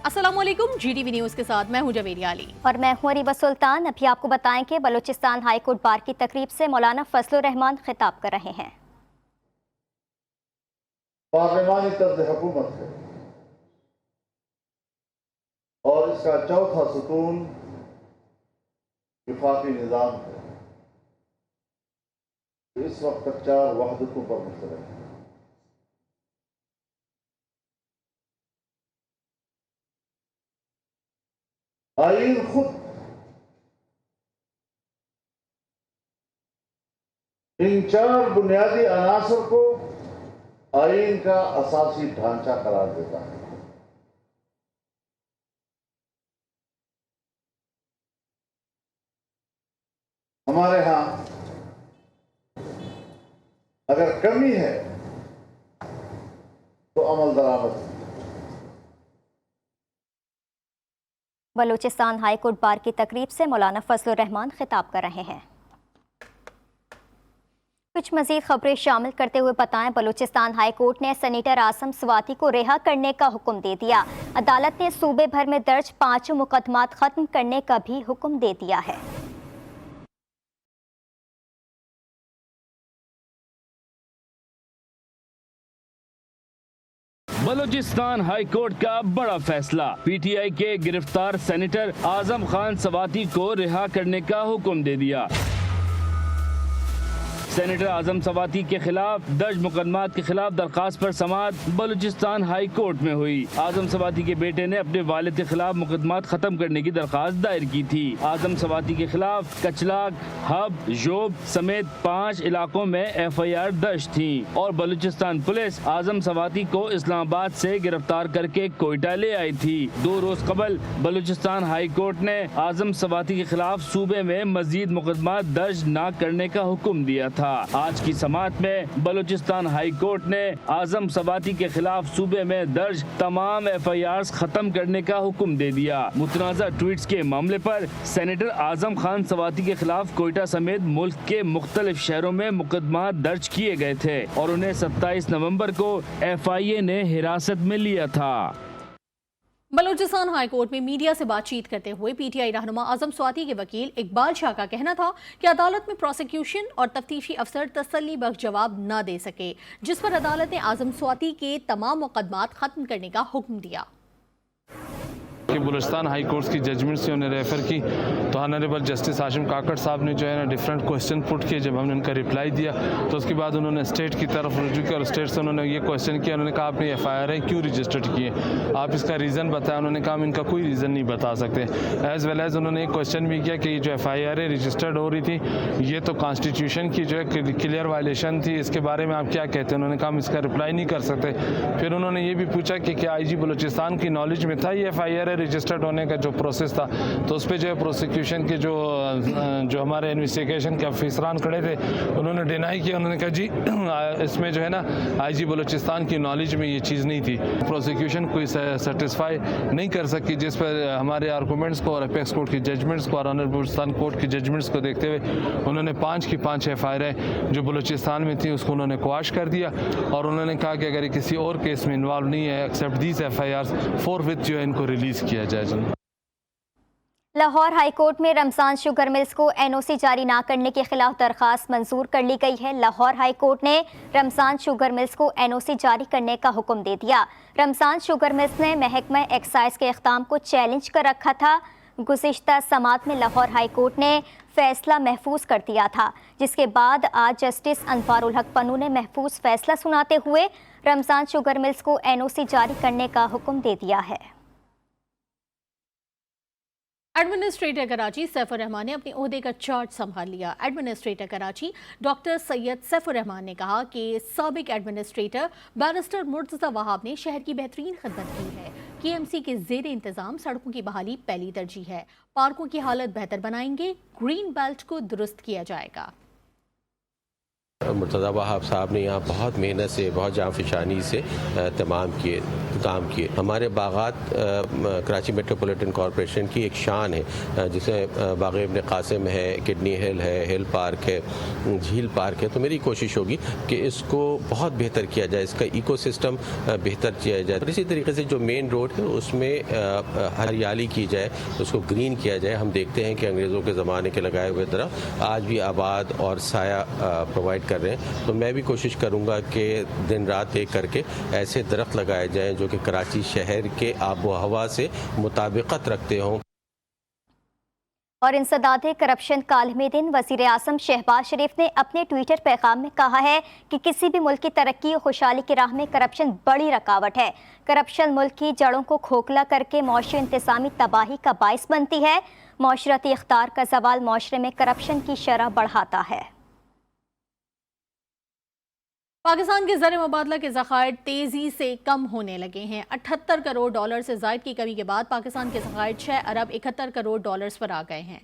अस्सलाम वालेकुम, GTV news के साथ मैं हूं जवेरिया अली और मैं हूं अरीबा सुल्तान। अभी आपको बताएं कि बलूचिस्तान हाई कोर्ट बार की तकरीब से मौलाना फजलुर रहमान खिताब कर रहे हैं। पार्लिमानी तर्ज हुकूमत है और इसका चौथा सुतून विफाकी निज़ाम है। इस वक्त तक 4 वहदतों पर मुश्तमिल है। आईन खुद इन 4 बुनियादी अनासर को आईन का असासी ढांचा करार देता है। हमारे यहाँ अगर कमी है तो अमल दरामद। बलूचिस्तान हाई कोर्ट बार की तकरीब से मौलाना फजलुर रहमान खिताब कर रहे हैं। कुछ मजीद खबरें शामिल करते हुए बताएं, बलूचिस्तान हाई कोर्ट ने सेनेटर आजम स्वाति को रिहा करने का हुक्म दे दिया। अदालत ने सूबे भर में दर्ज 5 मुकदमात खत्म करने का भी हुक्म दे दिया है। बलूचिस्तान हाई कोर्ट का बड़ा फैसला, PTI के गिरफ्तार सेनेटर आजम खान स्वाति को रिहा करने का हुक्म दे दिया। सेनेटर आजम स्वाति के खिलाफ दर्ज मुकदमात के खिलाफ दरखास्त पर समाअत बलूचिस्तान हाई कोर्ट में हुई। आजम स्वाति के बेटे ने अपने वालिद के खिलाफ मुकदमात खत्म करने की दरखास्त दायर की थी। आजम स्वाति के खिलाफ कचलाक, हब, जोब समेत 5 इलाकों में FIR दर्ज थी और बलूचिस्तान पुलिस आजम स्वाति को इस्लामाबाद से गिरफ्तार करके कोयटा ले आई थी। 2 रोज कबल बलूचिस्तान हाई कोर्ट ने आजम स्वाति के खिलाफ सूबे में मजीद मुकदमात दर्ज न करने का हुक्म दिया था। आज की समाअत में बलूचिस्तान हाई कोर्ट ने आजम स्वाति के खिलाफ सूबे में दर्ज तमाम FIRs खत्म करने का हुक्म दे दिया। मुतनाज़ा ट्वीट्स के मामले पर सेनेटर आजम खान स्वाति के खिलाफ कोयटा समेत मुल्क के मुख्तलिफ शहरों में मुकदमात दर्ज किए गए थे और उन्हें 27 नवंबर को FIA ने हिरासत में लिया था। बलूचिस्तान हाई कोर्ट में मीडिया से बातचीत करते हुए PTI रहनुमा आजम स्वाति के वकील इकबाल शाह का कहना था कि अदालत में प्रोसिक्यूशन और तफ्तीशी अफसर तसल्ली बख्श जवाब न दे सके, जिस पर अदालत ने आजम स्वाति के तमाम मुकदमात खत्म करने का हुक्म दिया। कि बलूचिस्तान हाई कोर्ट की जजमेंट से उन्हें रेफ़र की तो ऑनरेबल जस्टिस हाशिम काकड़ साहब ने जो है ना डिफरेंट क्वेश्चन पुट किए। जब हमने उनका रिप्लाई दिया तो उसके बाद उन्होंने स्टेट की तरफ रुजू किया और स्टेट से उन्होंने ये क्वेश्चन किया। उन्होंने कहा आपने FIR क्यों रजिस्टर्ड किए, आप इसका रीज़न बताया। उन्होंने कहा हम इनका कोई रीज़न नहीं बता सकते। एज़ वेल एज़ उन्होंने एक क्वेश्चन भी किया कि जो FIR रजिस्टर्ड हो रही थी ये तो कॉन्स्टिट्यूशन की जो है क्लियर वायलेशन थी, इसके बारे में आप क्या कहते हैं। उन्होंने कहा हम इसका रिप्लाई नहीं कर सकते। फिर उन्होंने ये भी पूछा कि क्या IG बलूचिस्तान की नॉलेज में था ये FIR रजिस्टर्ड होने का जो प्रोसेस था, तो उस पर जो है प्रोसिक्यूशन के जो हमारे इन्वेस्टिगेशन के अफसरान खड़े थे उन्होंने डिनाई किया। उन्होंने कहा जी इसमें जो है ना IG बलूचिस्तान की नॉलेज में ये चीज़ नहीं थी। प्रोसिक्यूशन कोई सेटिस्फाई नहीं कर सकी, जिस पर हमारे आर्गूमेंट्स को और अपेक्स कोर्ट की जजमेंट्स को और ऑनरेबल बलूचिस्तान कोर्ट की जजमेंट्स को देखते हुए उन्होंने 5 की 5 FIR जो बलूचिस्तान में थी उसको उन्होंने क्वाश कर दिया और उन्होंने कहा कि अगर किसी और केस में इन्वॉल्व नहीं है एक्सेप्ट दीज FIRs फॉरविथ जो है इनको रिलीज़ किया जाए। लाहौर हाई कोर्ट में रमजान शुगर मिल्स को NOC जारी ना करने के खिलाफ दरखास्त मंजूर कर ली गई है। लाहौर हाई कोर्ट ने रमजान शुगर मिल्स को NOC जारी करने का हुक्म दे दिया। रमजान शुगर मिल्स ने महकमा एक्साइज के इक़दाम को चैलेंज कर रखा था। गुज़िश्ता समाअत में लाहौर हाई कोर्ट ने फैसला महफूज कर दिया था, जिसके बाद आज जस्टिस अनवारुल हक पन्नू ने महफूज फैसला सुनाते हुए रमजान शुगर मिल्स को NOC जारी करने का हुक्म दे दिया है। एडमिनिस्ट्रेटर कराची सैफुर रहमान ने अपने ओहदे का चार्ज संभाल लिया। एडमिनिस्ट्रेटर कराची डॉक्टर सैयद सैफुर रहमान ने कहा कि साबिक एडमिनिस्ट्रेटर बैरिस्टर मुर्तज़ा वहाब ने शहर की बेहतरीन खिदमत की है। KMC के ज़ेर इंतज़ाम सड़कों की बहाली पहली तरजीह है। पार्कों की हालत बेहतर बनाएंगे, ग्रीन बेल्ट को दुरुस्त किया जाएगा। مرتضی وہاب صاحب نے یہاں بہت محنت سے، بہت جانفشانی سے کام کیے. ہمارے باغات کراچی میٹروپولیٹن کارپوریشن کی ایک شان ہے، جسے باغ ابن قاسم ہے، کڈنی ہل ہے، ہل پارک ہے، جھیل پارک ہے. تو میری کوشش ہوگی کہ اس کو بہت بہتر کیا جائے، اس کا ایکو سسٹم بہتر کیا جائے. اسی طریقے سے جو مین روڈ ہے اس میں ہریالی کی جائے، اس کو گرین کیا جائے. ہم دیکھتے ہیں کہ انگریزوں کے زمانے کے لگائے ہوئے درخت آج بھی آباد اور سایہ پرووائڈ کر رہے ہیں. تو میں بھی کوشش کروں گا کہ دن رات ایک کر کے ایسے درخت لگائے جائیں جو کہ کراچی شہر کے آب و ہوا سے مطابقت رکھتے ہوں. اور انسداد کرپشن کا عالمی دن، وزیر اعظم شہباز شریف نے اپنے ٹویٹر پیغام میں کہا ہے کہ کسی بھی ملک کی ترقی اور خوشحالی کی راہ میں کرپشن بڑی رکاوٹ ہے. کرپشن ملک کی جڑوں کو کھوکھلا کر کے معاشی انتظامی تباہی کا باعث بنتی ہے. معاشرتی اقدار کا زوال معاشرے میں کرپشن کی شرح بڑھاتا ہے. پاکستان کے زر مبادلہ کے ذخائر تیزی سے کم ہونے لگے ہیں. 78 کروڑ ڈالر سے زائد کی کمی کے بعد پاکستان کے ذخائر 6 ارب 71 کروڑ ڈالرز پر آ گئے ہیں.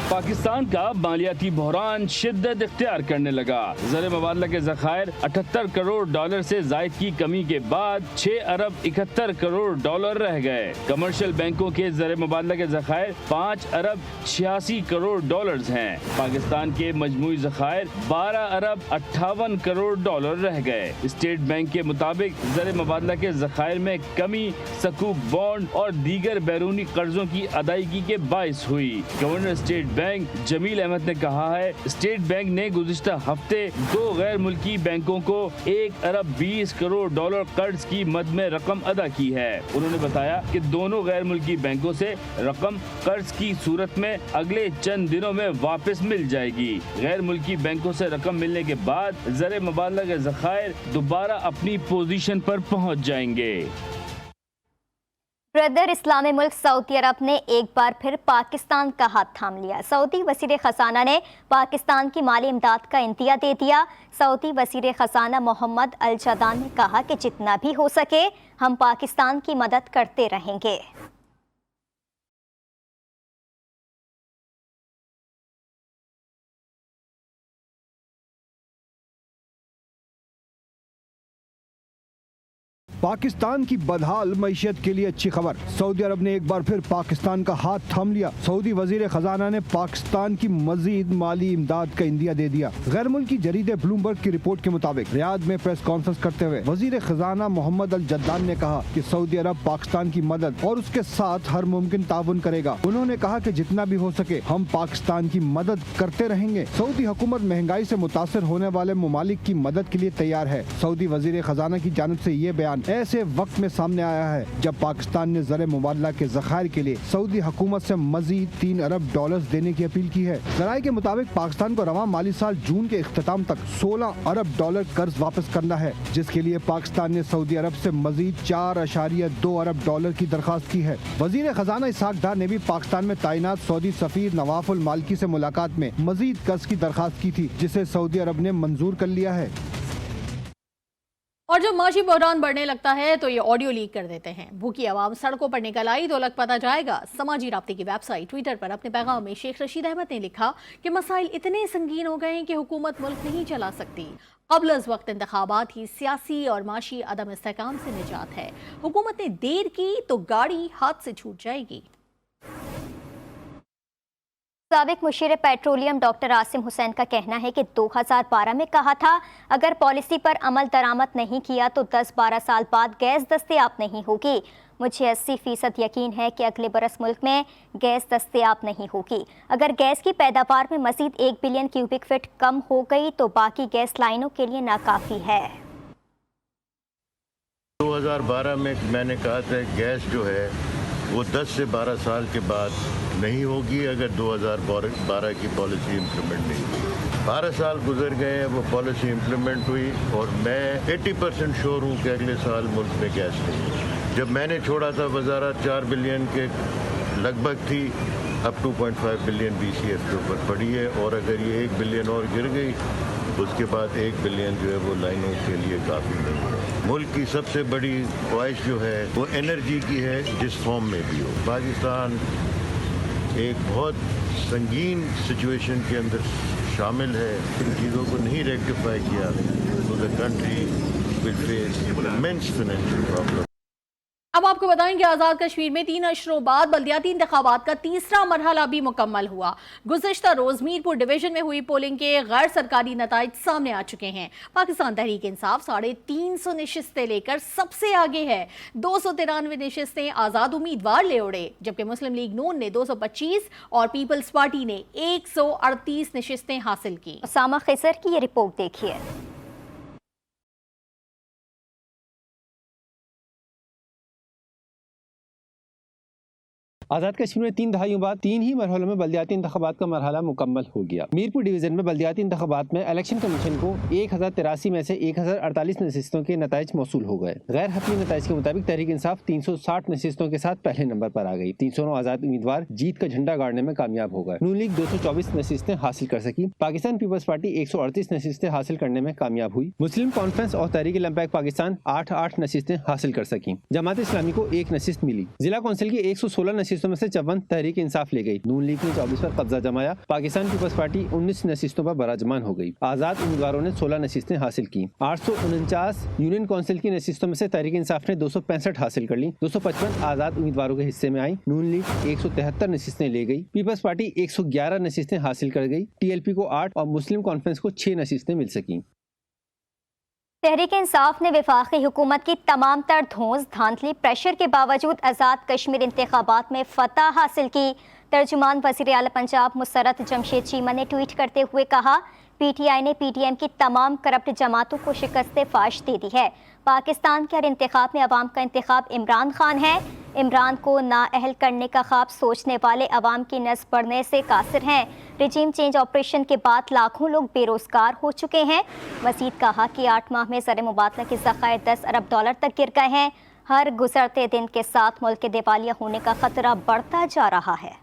پاکستان کا مالیاتی بحران شدت اختیار کرنے لگا. زر مبادلہ کے ذخائر 78 کروڑ ڈالر سے زائد کی کمی کے بعد 6 ارب 71 کروڑ ڈالر رہ گئے. کمرشل بینکوں کے زر مبادلہ کے ذخائر 5 ارب 86 کروڑ ڈالرز ہیں. پاکستان کے مجموعی ذخائر 12 ارب 58 کروڑ ڈالر رہ گئے. اسٹیٹ بینک کے مطابق زر مبادلہ کے ذخائر میں کمی سکوک بانڈ اور دیگر بیرونی قرضوں کی ادائیگی کے باعث ہوئی. گورنر اسٹیٹ بینک جمیل احمد نے کہا ہے اسٹیٹ بینک نے گزشتہ ہفتے 2 غیر ملکی بینکوں کو 1 ارب 20 کروڑ ڈالر قرض کی مد میں رقم ادا کی ہے. انہوں نے بتایا کہ دونوں غیر ملکی بینکوں سے رقم قرض کی صورت میں اگلے چند دنوں میں واپس مل جائے گی. غیر ملکی بینکوں سے رقم ملنے کے بعد زر مبادلہ کے ذخائر دوبارہ اپنی پوزیشن پر پہنچ جائیں گے. بردر اسلامی ملک سعودی عرب نے ایک بار پھر پاکستان کا ہاتھ تھام لیا. سعودی وزیر خزانہ نے پاکستان کی مالی امداد کا عندیہ دے دیا. سعودی وزیر خزانہ محمد الجدان نے کہا کہ جتنا بھی ہو سکے ہم پاکستان کی مدد کرتے رہیں گے. پاکستان کی بدحال معیشت کے لیے اچھی خبر. سعودی عرب نے ایک بار پھر پاکستان کا ہاتھ تھام لیا. سعودی وزیر خزانہ نے پاکستان کی مزید مالی امداد کا عندیہ دے دیا. غیر ملکی جریدے بلومبرگ کی رپورٹ کے مطابق ریاض میں پریس کانفرنس کرتے ہوئے وزیر خزانہ محمد الجدان نے کہا کہ سعودی عرب پاکستان کی مدد اور اس کے ساتھ ہر ممکن تعاون کرے گا. انہوں نے کہا کہ جتنا بھی ہو سکے ہم پاکستان کی مدد کرتے رہیں گے. سعودی حکومت مہنگائی سے متاثر ہونے والے ممالک کی مدد کے لیے تیار ہے. سعودی وزیر خزانہ کی جانب سے یہ بیان ایسے وقت میں سامنے آیا ہے جب پاکستان نے زر مبادلہ کے ذخائر کے لیے سعودی حکومت سے مزید 3 ارب ڈالرز دینے کی اپیل کی ہے. ذرائع کے مطابق پاکستان کو رواں مالی سال جون کے اختتام تک 16 ارب ڈالر قرض واپس کرنا ہے، جس کے لیے پاکستان نے سعودی عرب سے مزید 4.2 ارب ڈالر کی درخواست کی ہے. وزیر خزانہ اسحاق ڈار نے بھی پاکستان میں تعینات سعودی سفیر نواف المالکی سے ملاقات میں مزید قرض کی درخواست کی تھی، جسے سعودی عرب نے منظور کر لیا ہے. اور جب معاشی بحران بڑھنے لگتا ہے تو یہ آڈیو لیک کر دیتے ہیں. بھوکی عوام سڑکوں پر نکل آئی تو لگ پتہ جائے گا. سماجی رابطے کی ویب سائٹ ٹویٹر پر اپنے پیغام میں شیخ رشید احمد نے لکھا کہ مسائل اتنے سنگین ہو گئے ہیں کہ حکومت ملک نہیں چلا سکتی. قبل از وقت انتخابات ہی سیاسی اور معاشی عدم استحکام سے نجات ہے. حکومت نے دیر کی تو گاڑی ہاتھ سے چھوٹ جائے گی. سابق مشیر پیٹرولیم ڈاکٹر عاصم حسین کا کہنا ہے کہ 2012 میں کہا تھا اگر پالیسی پر عمل درآمد نہیں کیا تو 10-12 سال بعد گیس دستیاب نہیں ہوگی. مجھے 80% یقین ہے کہ اگلے برس ملک میں گیس دستیاب نہیں ہوگی. اگر گیس کی پیداوار میں مزید 1 بلین کیوبک فٹ کم ہو گئی تو باقی گیس لائنوں کے لیے ناکافی ہے. 2012 میں میں نے کہا تھا گیس جو ہے وہ 10 سے 12 سال کے بعد نہیں ہوگی اگر 2012 کی پالیسی امپلیمنٹ نہیں ہوئی. 12 سال گزر گئے ہیں، وہ پالیسی امپلیمنٹ ہوئی اور میں 80% شور ہوں کہ اگلے سال ملک میں گیس نہیں ہوگی. جب میں نے چھوڑا تھا وزارت 4 بلین کے لگ بھگ تھی، اب 2.5 بلین BCF کے اوپر پڑی ہے اور اگر یہ 1 بلین اور گر گئی اس کے بعد 1 بلین جو ہے وہ لائنوں کے لیے کافی نہیں ہے. मुल्क की सबसे बड़ी ख्वाहिश जो है वो एनर्जी की है, जिस फॉर्म में भी हो। पाकिस्तान एक बहुत संगीन सिचुएशन के अंदर शामिल है। इन चीज़ों को नहीं रेक्टिफाई किया तो the country will face immense financial problem. अब आपको बताएं कि आज़ाद कश्मीर में 3 अशरों बाद बल्दियाती इंतखाबात का तीसरा मरहला भी मुकम्मल हुआ। गुज़िश्ता रोज़ मीरपुर डिवीजन में हुई पोलिंग के गैर सरकारी नताइज सामने आ चुके हैं। पाकिस्तान तहरीक इंसाफ 350 नशिस्तें लेकर सबसे आगे है। 293 नशिस्तें आज़ाद उम्मीदवार ले उड़े, जबकि मुस्लिम लीग नून ने 225 और पीपल्स पार्टी ने 138 नशिस्तें हासिल की। उसामा खिसर की ये रिपोर्ट देखिए। आज़ाद कश्मीर में 3 दहाइयों बाद 3 ही मरहलों में बल्दियाती इंतखाबात का मरहला मुकम्मल हो गया। मीरपुर डिवीजन में बल्दियाती इंतखाबात में इलेक्शन कमीशन को 1083 में से 1048 नशिस्तों के नताइज मौसूल हो गए। गैर हतमी नताइज के मुताबिक तहरीक इंसाफ 360 नशिस्तों के साथ पहले नंबर पर आ गई। 309 आज़ाद उम्मीदवार जीत का झंडा गाड़ने में कामयाब हो गए। नून लीग 224 नशिस्तें हासिल कर सकी। पाकिस्तान पीपल्स पार्टी 138 नशिस्तें हासिल करने में कामयाब हुई। मुस्लिम कॉन्फ्रेंस और तहरीक लंबैक पाकिस्तान 8 नशिस्तें हासिल कर सकी। जमात इस्लामी को 1 नशिस्त मिली। जिला कौंसिल की 116 नशिस्तों में से 54 तहरीक इंसाफ ले गई। नून लीग ने 24 पर कब्जा जमाया। पाकिस्तान पीपल्स पार्टी 19 नशिस्तों पर बराजमान हो गई। आज़ाद उम्मीदवारों ने 16 नशिस्तें हासिल की। 849 यूनियन काउंसिल की नशिस्तों में से तहरीक इंसाफ ने 265 हासिल कर ली। 255 आज़ाद उम्मीदवारों के हिस्से में आई। नून लीग 173 नशिस्तें ले गई। पीपल्स पार्टी 111 नशिस्तें हासिल कर गई। TLP को 8 और मुस्लिम कॉन्फ्रेंस को 6 नशिस्तें मिल सकी। तहरीक इंसाफ ने वफाकी हुकूमत की तमाम तर धौंस धांधली प्रेशर के बावजूद आज़ाद कश्मीर इंतखाबात में फतह हासिल की। तर्जुमान वज़ीर आला पंजाब मुसर्रत जमशेद चीमा ने ट्वीट करते हुए कहा, PTI ने PTM की तमाम करप्ट जमातों को शिकस्त फाश दे दी है। पाकिस्तान के हर इंतखाब में अवाम का इंतखाब इमरान खान है। इमरान को नाअहल करने का ख्वाब सोचने वाले अवाम की नस बढ़ने से कासिर हैं। रिजीम चेंज ऑपरेशन के बाद लाखों लोग बेरोजगार हो चुके हैं। मजीद कहा कि 8 माह में ज़र मुबादला के ज़खायर $10 अरब तक गिर गए हैं। हर गुजरते दिन के साथ मुल्क के दिवालिया होने का खतरा बढ़ता जा रहा है।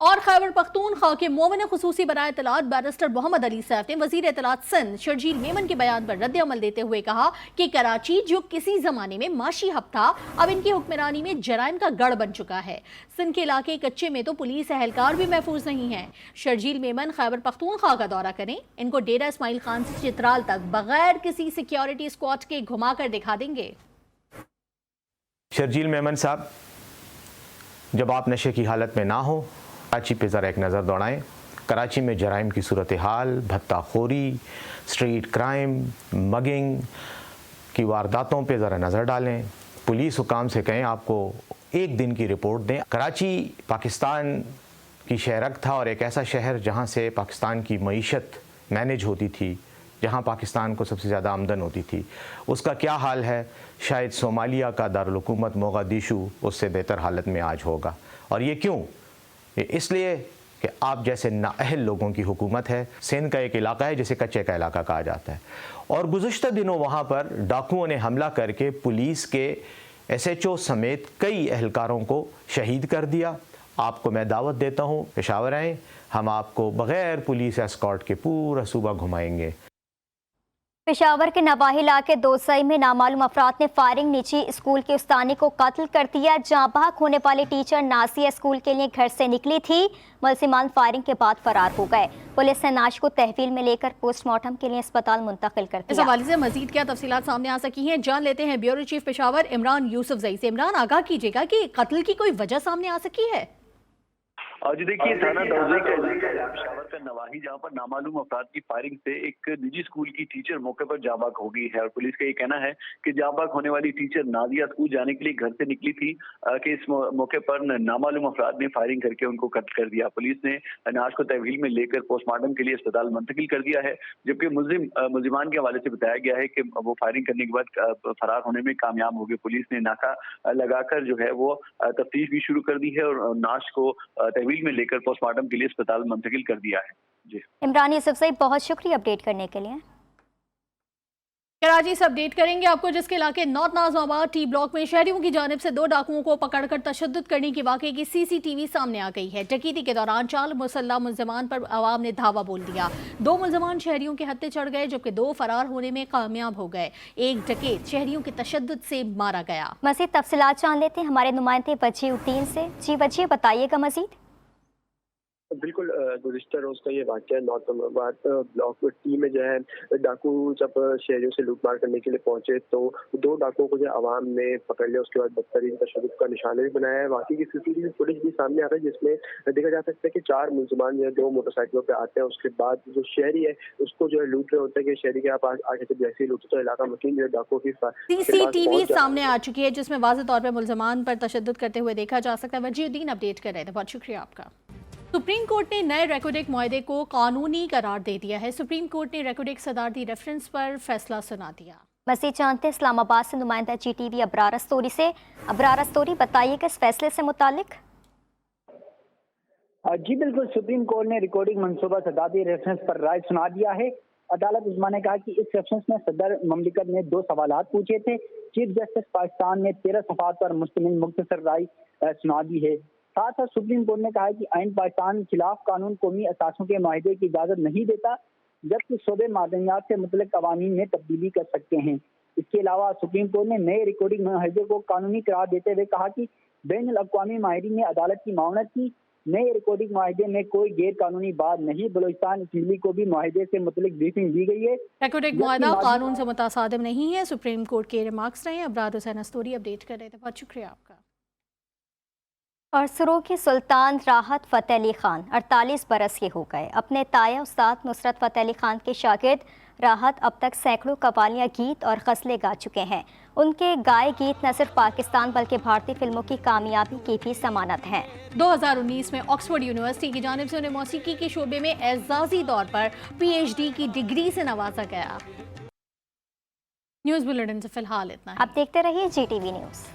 और खैबर पख्तूनख्वा के मोमिन खुसूसी बराए इत्तलात बैरिस्टर मोहम्मद अली सैफ ने वजीर इत्तलात सिंध शर्जील मेमन के बयान पर रद्द अमल देते हुए कहा कि कराची जो किसी जमाने में माशी हब था, अब इनकी हुक्मरानी में जराइम का गढ़ बन चुका है। सिंध के इलाके कच्चे में तो पुलिस एहलकार भी महफूज नहीं है। शर्जील मेमन खैबर पख्तूनख्वा का दौरा करें, इनको डेरा इस्माइल खान से चित्राल तक बगैर किसी सिक्योरिटी स्क्वाड के घुमा कर दिखा देंगे। शर्जील मेमन साहब, जब आप नशे की हालत में ना हो, कराची पे ज़रा एक नज़र दौड़ाएं। कराची में जराइम की सूरत हाल, भत्ताखोरी, स्ट्रीट क्राइम, मगिंग की वारदातों पे ज़रा नज़र डालें। पुलिस हुकाम से कहें आपको एक दिन की रिपोर्ट दें। कराची पाकिस्तान की शहरक था और एक ऐसा शहर जहाँ से पाकिस्तान की मईशत मैनेज होती थी, जहाँ पाकिस्तान को सबसे ज़्यादा आमदन होती थी। उसका क्या हाल है? शायद सोमालिया का दारुल हुकूमत मोगादिशु उससे बेहतर हालत में आज होगा। और ये क्यों? ये इसलिए कि आप जैसे नाअहल लोगों की हुकूमत है। सिंध का एक इलाका है जिसे कच्चे का इलाका कहा जाता है, और गुज़श्ता दिनों वहाँ पर डाकुओं ने हमला करके पुलिस के SHO समेत कई एहलकारों को शहीद कर दिया। आपको मैं दावत देता हूँ, पेशावर आएँ, हम आपको बग़ैर पुलिस एस्कॉर्ट के पूरा सूबा घुमाएंगे। पेशावर के नवाही इलाके दोसई में नामालूम अफराद ने फायरिंग निजी स्कूल के उस्तानी को कत्ल कर दिया। जांबाग होने वाली टीचर नासिया स्कूल के लिए घर से निकली थी। मुलजिमान फायरिंग के बाद फरार हो गए। पुलिस ने नाश को तहवील में लेकर पोस्टमार्टम के लिए अस्पताल मुंतकिल कर दिया। इस हवाले से मजीद क्या तफसीलात सामने आ सकी हैं, जान लेते हैं ब्यूरो चीफ पेशावर इमरान यूसुफजई से। इमरान, आगाह कीजिएगा कि कत्ल की कोई वजह सामने आ सकी है? जी देखिए, थाना दौसई का पेशावर का नवाही, जहाँ पर नामालूम अफराद की फायरिंग से एक निजी स्कूल की टीचर मौके पर जांबाग हो गई है। और पुलिस का ये कहना है कि जांबाग होने वाली टीचर नाजिया स्कूल जाने के लिए घर से निकली थी कि इस मौके पर नामालूम अफराद ने फायरिंग करके उनको कत्ल कर दिया। पुलिस ने नाश को तहवील में लेकर पोस्टमार्टम के लिए अस्पताल मुंतकिल कर दिया है, जबकि मुलजिमान के हवाले से बताया गया है कि वो फायरिंग करने के बाद फरार होने में कामयाब हो गए। पुलिस ने नाका लगाकर जो है वो तफ्तीश भी शुरू कर दी है और नाश को में लेकर पोस्टमार्टम के लिए अस्पताल मुंतकिल कर दिया है। जी इमरान यूसुफजई, बहुत शुक्रिया अपडेट करने के लिए। कराची से अपडेट करेंगे आपको, जिसके इलाके नॉर्थ नाज़िमाबाद टी ब्लॉक में शहरियों की जानिब से 2 डाकुओं को पकड़कर तशद्दुद करने की वाक़े की सीसीटीवी सामने आ गई है। डकैती के दौरान 4 मुसल्लह मुल्ज़िमान पर अवाम ने धावा बोल दिया। 2 मुल्ज़िमान शहरियों के हत्थे चढ़ गए, जबकि 2 फरार होने में कामयाब हो गए। एक डकैत शहरियों के तशद्दुद से मारा गया। मज़ीद तफसीलात जान लेते हैं हमारे नुमाइंदे वजीउद्दीन से। जी वजी, बताइएगा मज़ीद। बिल्कुल, गुज़िश्ता रोज़ का ये वाक़या नॉर्थ नाज़िमाबाद ब्लॉक टी में जो है डाकू जब शहरियों से लूटमार करने के लिए पहुंचे तो 2 डाकुओं को जो आवाम ने पकड़ लिया। उसके बाद बदतरीन तशद्दुद का निशाना भी बनाया है। वाकई की सीसीटीवी फुटेज भी सामने आ रहा है, जिसमें देखा जा सकता है कि 4 मुल्ज़िमान जो है 2 मोटरसाइकिलों पे आते हैं। उसके बाद जो शहरी है उसको जो है लूट रहे होते हैं कि शहरी के पास आगे से जैसे ही लूटते तो इलाका मकीन जो है डाकुओं की सीसीटीवी सामने आ चुकी है, जिसमें वाज़ेह तौर पर मुल्ज़िमान पर तशद्दुद करते हुए देखा जा सकता है। वजीउद्दीन अपडेट कर रहे थे, बहुत शुक्रिया आपका। सुप्रीम कोर्ट ने नए रेकोडेक मुआहदे को कानूनी करार दे दिया है। सुप्रीम कोर्ट ने रेकोडेक सदारती रेफरेंस पर फैसला सुना दिया। मज़ीद जानते हैं इस्लामाबाद से नुमाइंदा GTV अबरार अस्तोरी से। अबरार अस्तोरी, बताइए कि इस फैसले से मुतालिक। जी बिल्कुल, सुप्रीम कोर्ट ने रिकॉर्डिंग मनसूबा सदारती रेफरेंस पर राय सुना दिया है। अदालत उस्मा ने कहा कि इस रेफरेंस में सदर ममलिकत ने 2 सवालात पूछे थे। चीफ जस्टिस पाकिस्तान ने 13 सफ़ात पर मुश्तमिल मुख्तसर राय सुना दी है। साथ साथ सुप्रीम कोर्ट ने कहा है कि आइन पाकिस्तान खिलाफ कानून कौमी असासों के माहिदे की इजाज़त नहीं देता, जबकि शोबे मादनियात से मुतल्लिक़ कवानीन में तब्दीली कर सकते हैं। इसके अलावा सुप्रीम कोर्ट ने नए रिकॉर्डिंग माहिदे को कानूनी करार देते हुए कहा कि बैनुल अक़वामी माहिरीन ने अदालत की मावनत की। नए रिकॉर्डिंग माहिदे में कोई गैर कानूनी बात नहीं। बलोचिस्तान असम्बली को भी माहिदे से मुतल्लिक़ ब्रीफिंग दी गई है। रेकोडेक मुआहदा कानून से मुतासादिम नहीं है। सुप्रीम कोर्ट के रिमार्क्स रहे। अबरार हुसैन अस्तोरी अपडेट कर रहे थे, बहुत शुक्रिया आपका। और सुरू के सुल्तान राहत फ़तेह अली खान 48 बरस के हो गए। अपने ताया उस्ताद नुसरत फ़तेह अली खान के शागिर्द राहत अब तक सैकड़ों कवालियाँ, गीत और गज़लें गा चुके हैं। उनके गाए गीत न सिर्फ पाकिस्तान बल्कि भारतीय फिल्मों की कामयाबी की भी ज़मानत हैं। 2019 में ऑक्सफोर्ड यूनिवर्सिटी की जानिब से उन्हें मौसीकी के शोबे में एजाज़ी तौर पर PhD की डिग्री से नवाजा गया। न्यूज़ बुलेटिन से फिलहाल इतना। आप देखते रहिए GTV न्यूज़।